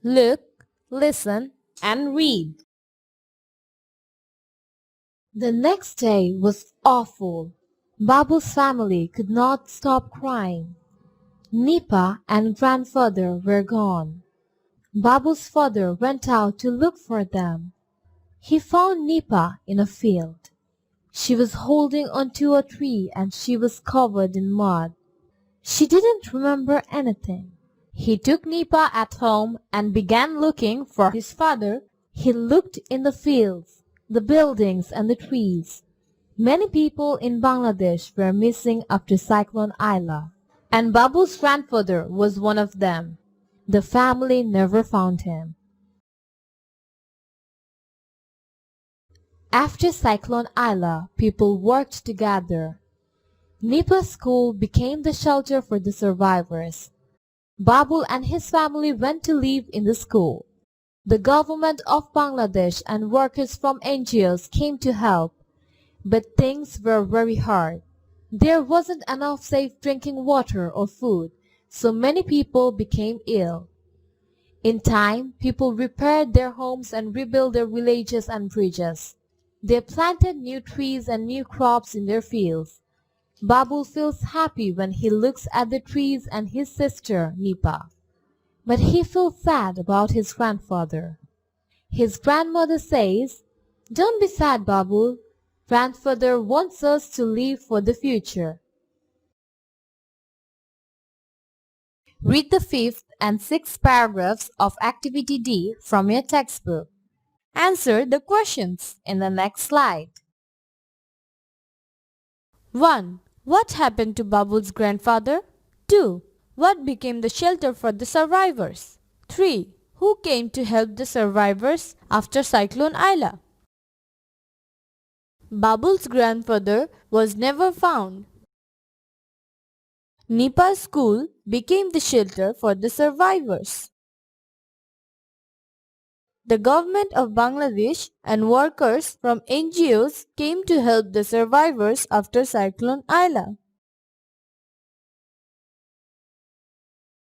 Look, listen, and read. The next day was awful. Babu's family could not stop crying. Nipa and grandfather were gone. Babu's father went out to look for them. He found Nipa in a field. She was holding onto a tree and she was covered in mud. She didn't remember anything. He took Nipa at home and began looking for his father. He looked in the fields, the buildings and the trees. Many people in Bangladesh were missing after Cyclone Aila, and Babu's grandfather was one of them. The family never found him. After Cyclone Aila, people worked together. Nipa school became the shelter for the survivors. Babul and his family went to live in the school. The government of Bangladesh and workers from NGOs came to help, but things were very hard. There wasn't enough safe drinking water or food, so many people became ill. In time, people repaired their homes and rebuilt their villages and bridges. They planted new trees and new crops in their fields. Babul feels happy when he looks at the trees and his sister, Nipa. But he feels sad about his grandfather. His grandmother says, "Don't be sad, Babul. Grandfather wants us to live for the future." Read the fifth and sixth paragraphs of Activity D from your textbook. Answer the questions in the next slide. 1. What happened to Babul's grandfather? 2. What became the shelter for the survivors? 3. Who came to help the survivors after Cyclone Aila? Babul's grandfather was never found. Nipa school became the shelter for the survivors. The government of Bangladesh and workers from NGOs came to help the survivors after Cyclone Aila.